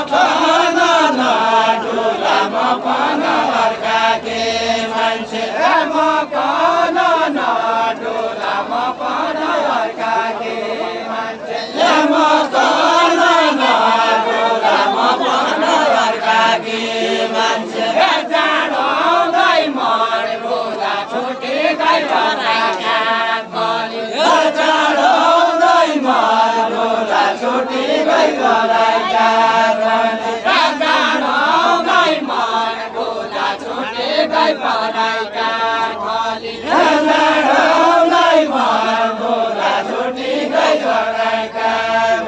मकन नडुला मकन अर्काके मान्छे मकन नडुला मकन अर्काके मान्छे मकन नडुला मकन अर्काके मान्छे जाडोदै मर बोला छुटे गई बनाका गली जाडोदै मर बोला छुटे गई बनाका गली जाडोदै मर बोला छुटे गई बनाका गली जाडोदै मर बोला छुटे गई बनाका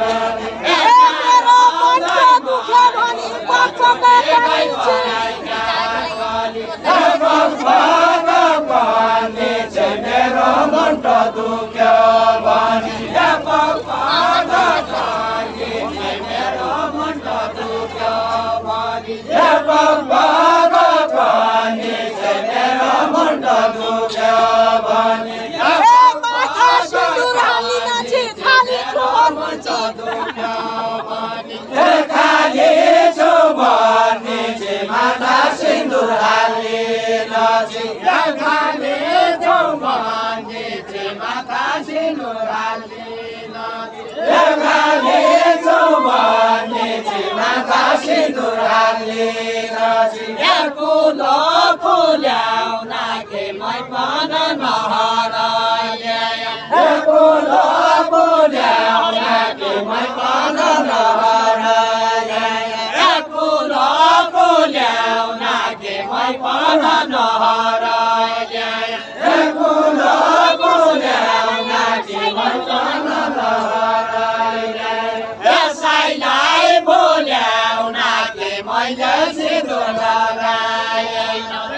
गली मेरो मन दुखे भनी पछका मेरो मन दुख्यो भनी मेरो मन दुख्यो भनी मेरो मन दुख्यो भनी माथा सिन्दुर हाली नाची खाली छु खाली छु भनी माथा सिन्दुर हाली नाची खाली छु भनी माथा सिन्दुर हाली नाची खाली छु भनी माथा सिन्दुर हाली नाची फुलो फुल्याउना के मै मन नहराए फुलो फुल्याउना के मै मन नहराए फुलो फुल्याउना के मै मन नहराए फुलो फुल्याउना के मै मन नहराए यसैलाई फुल्याउना के मैले सिन्दुर लगाए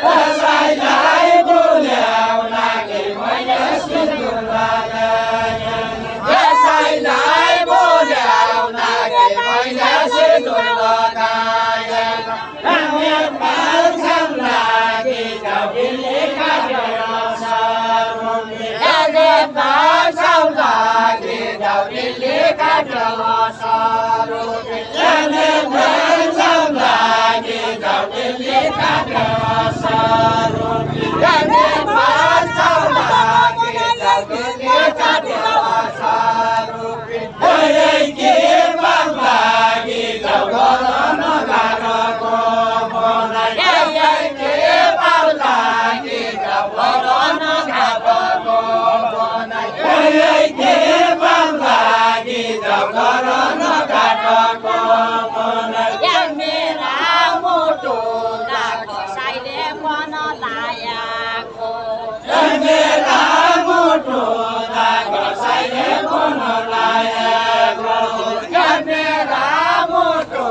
यसैलाई फुल्याउना के मैले सिन्दुर लगाए यसैलाई फुल्याउना के मैले सिन्दुर लगाए लागि जाउले काटेर सारुले लागि जाउले काटेर सारुले लागि जाउले काटेर सारुले लागि जाउले काटेर सारुले के बाबागी जाउ गर्न गाडको बनाइ के बाबागी जाउ गर्न गाडको बनाइ के बाबागी जाउ गर्न गाडको बनाइ मेरा मोटो लाको साइले मन लायाको मेरा मोटो लाको साइले मन लायाको मेरा मोटो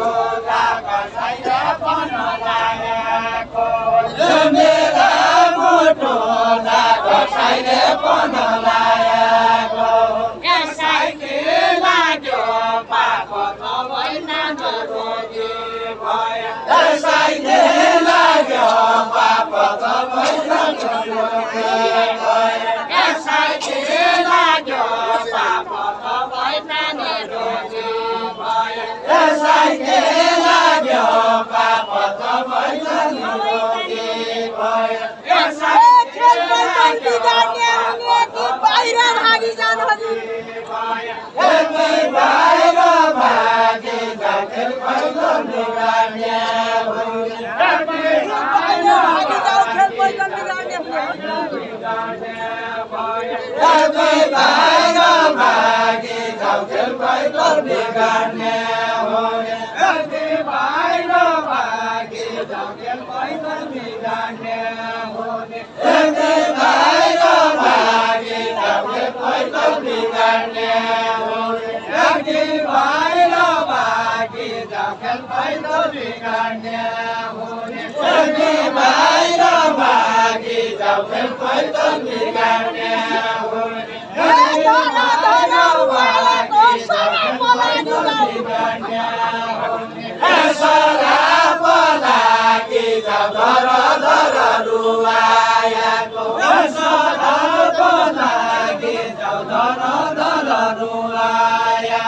लाको साइले मन लायाको मेरा मोटो लाको साइले मन लायाको साइकल लाग्यो पाको तपाईँ नानो रोगी भयो साइकल लाग्यो पाको तपाईँ नानो रोगी भयो साइकल लाग्यो पाको तपाईँ नानो रोगी भयो साइकल लाग्यो पाको तपाईँ नानो रोगी भयो बाहिर भागी जानु हजुर बाहिर भागी जाऊ खेल पैदल बिगाड्ने हो बाहिर भागी जाऊ खेल पैदल बिगाड्ने हो बाहिर भागी जाऊ खेल पैदल बिगाड्ने हो बाहिर भागी जाऊ खेल पैदल बिगाड्ने हो बाहिर भागी जाऊ खेल पैदल बिगाड्ने हो रुवाया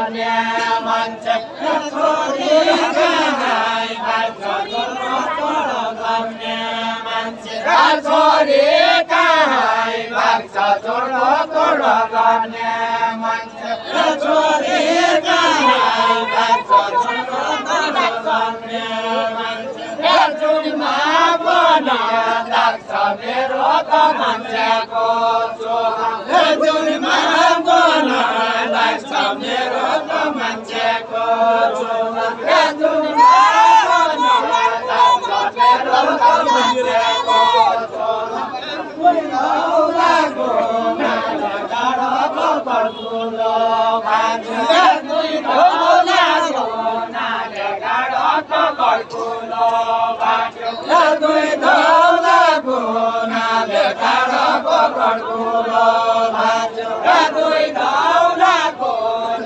गर्ने मान्छे छोरी कहाँ भाग्छ छोरो छोरो गर्ने मान्छे छोरी कहाँ भाग्छ छोरो छोरो गर्ने मान्छे छोरी कहाँ भाग्छ छोरो छोरो गर्ने मान्छे जुनमा बन लाग्छ मेरो त मान्छेको चोला जुनमा बन लाग्छ मेरो त मान्छेको चोला जुनमा बन लाग्छ मेरो त मान्छेको चोला लागो गाडो पर्कुलो भान्जो लागो नाले गाडो पर्कुलो भान्जो दुई लागो नाले गाडो पर्कुलो भान्जो दुई लागो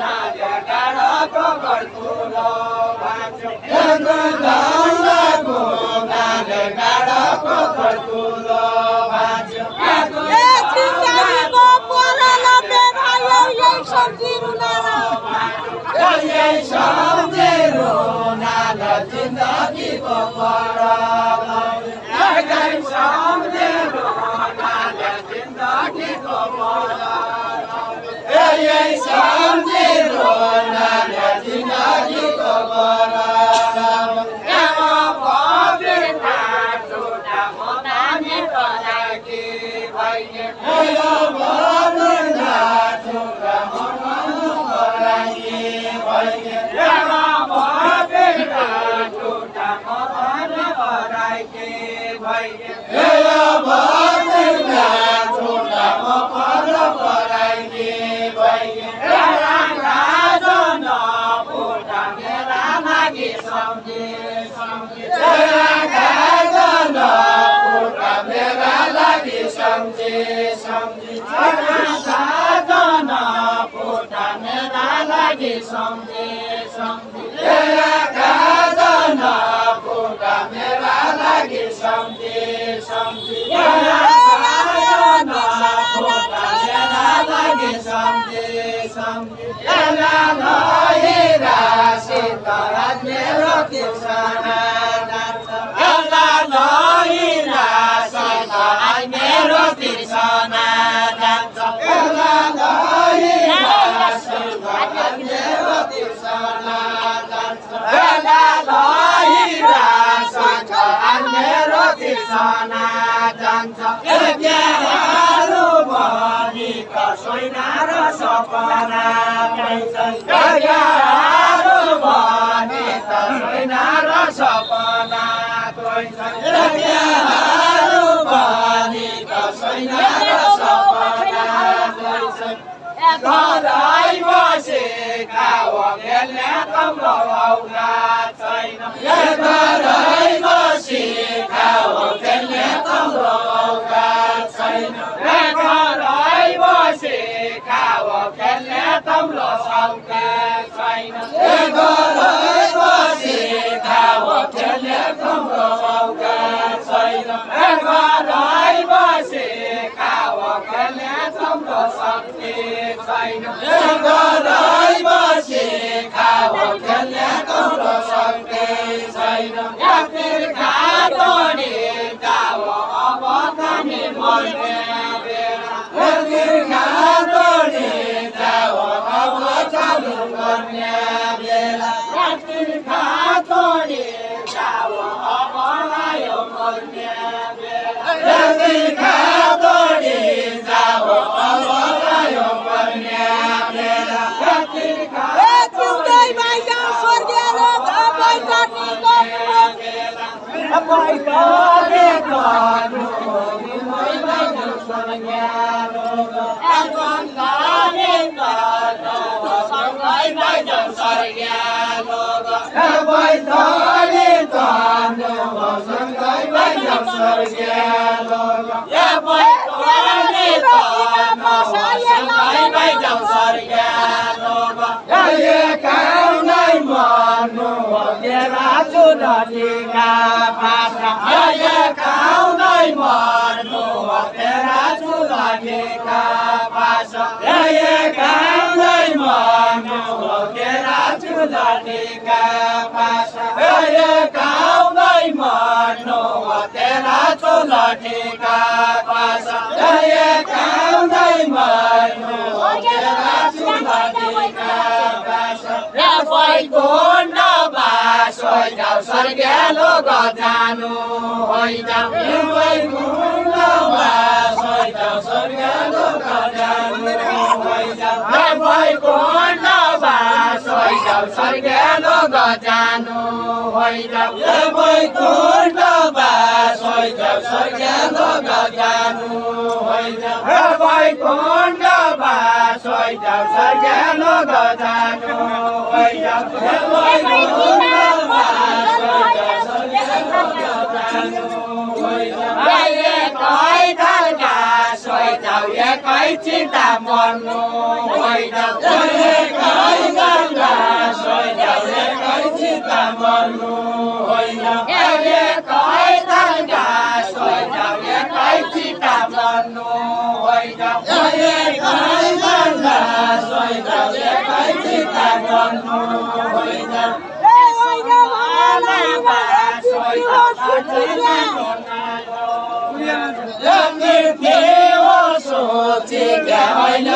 नाले गाडो पर्कुलो भान्जो दुई लागो नाले गाडो पर्कुलो भान्जो यही सम्झेरो नाला जिन्दगीको पराल यही सम्झेरो नाला जिन्दगीको पराल यही सम्झेरो नाला जिन्दगीको पराल Bye. मर्नु हो तेरा चुनौतीका पासा खाउँदै मर्नु हो तेरा चुनौतीका पासा खाउँदै मर्नु हो तेरा चुनौतीका पासा खाउँदै मर्नु हो तेरा चुनौतीका पासा खाउँदै मर्नु हो तेरा चुनौतीका पासा बैकुण्ठ बास होइजाऊ स्वर्गलो गजानु होइजाऊ बैकुण्ठ बास होइजाऊ स्वर्गलो गजानु होइजाऊ बैकुण्ठ बास होइजाऊ स्वर्गलो गजानु होइजाऊ बैकुण्ठ बास होइजाऊ स्वर्गलो गजानु होइजाऊ बैकुण्ठ बास होइजाऊ स्वर्गलो गजानु होइजाऊ एकै चिता मर्नु होइजाऊ एकै गङ्गा सोइजाऊ एकै चिता मर्नु होइजाऊ एकै गङ्गा सोइजाऊ एकै चिता मर्नु होइजाऊ एकै गङ्गा सोइजाऊ एकै चिता मर्नु होइजाऊ सोचे क्या होइन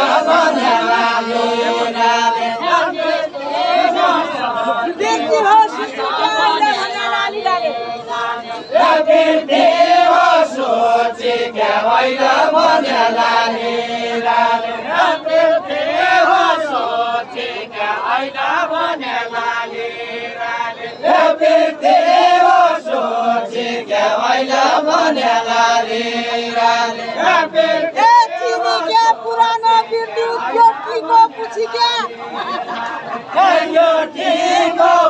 सोचे क्या होइन मनलाले सोचे क्या होइन मनलाले सोचे क्या होइन मनलाले पुरानो बिर्ती को पूछी क्या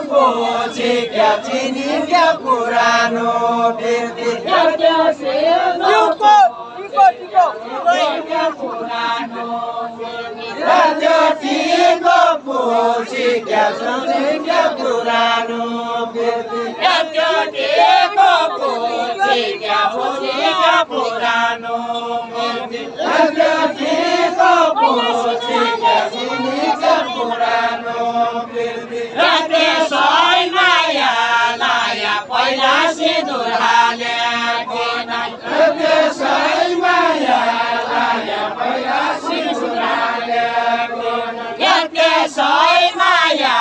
पूछी क्या चीनी क्या पुरानो बिर्ती पुरानो पूछी क्या सोचे क्या पुरानो बिर्ती पूछी क्या पूछी क्या पुरानो बिर्ती पूछी क्या चीनी क्या पुरानो बिर्ती सोई माया लाया पहिला सिन्दुर हालेको नै सोई माया लाया पहिला सिन्दुर हालेको नै सोई माया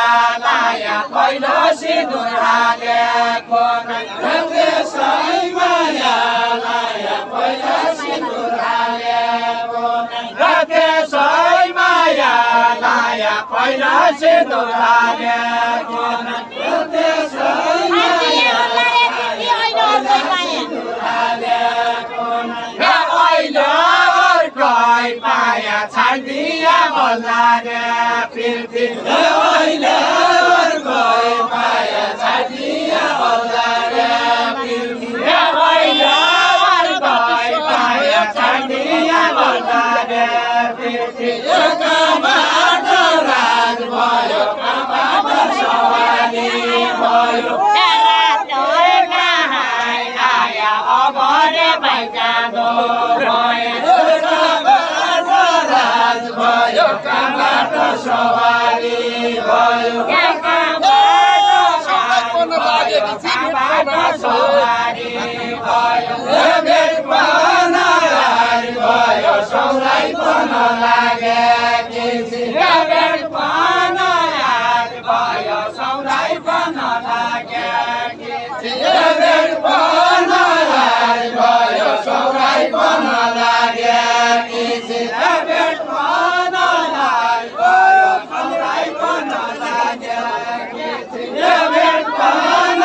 लाया पहिलो सिन्दुर हालेको नै सोई माया लाया पहिला सिन्दुर हालेको नै सोई माया लाया पहिला सिन्दुर हालेको नै सोई माया पाया छाडिया बल्लारे पृथ्वी अहिले पाया छाडिया बल्लारे पृथ्वी अहिले पाया छाडिया बल्लारे पृथ्वी कबाट राज भयो कबाट सवारी भयो आया अब रे भाइजादो भयो कबाट सवारी भयो सवारी भयो भेट पाउन भयो सौराइ पाउन लागे भेट पाउन भयो सौराइ पाउन लागे भेट पाउन भयो सौराइ पाउन लागे भेट पाउन भयो सौराइ पाउन लागे भेट पाउन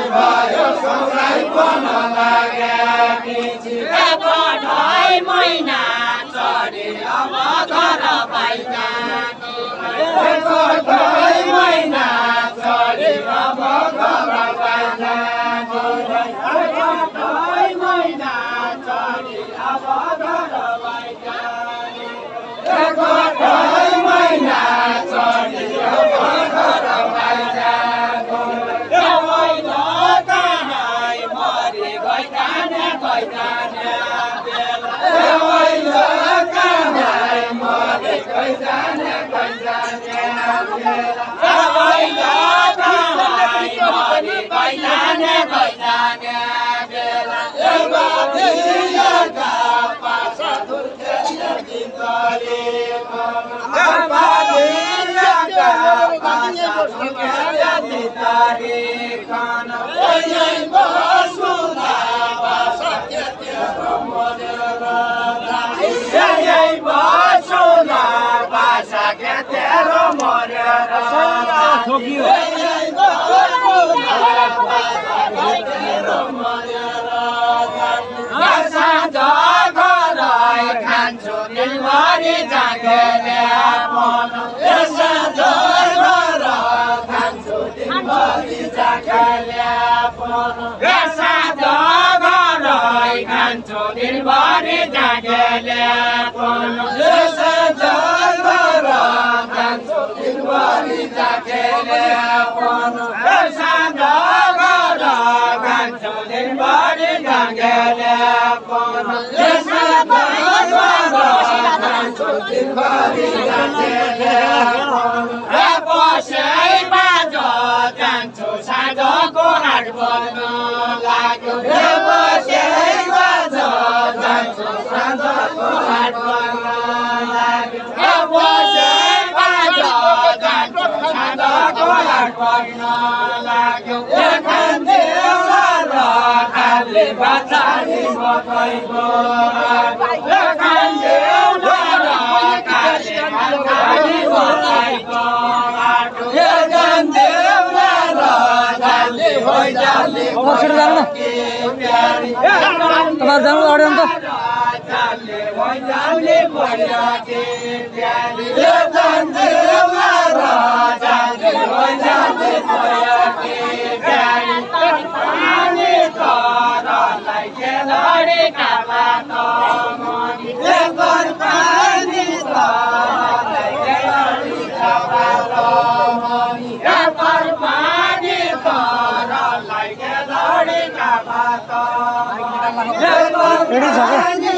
भयो सौराइ पाउन लागे ढाई महिना चढे अब घर पाइजाने ढाई महिना चढे अब घर पाइजाने ढाई महिना चढे अब घर पाइजाने ढाई महिना चढे अब घर पाइजाने Ready,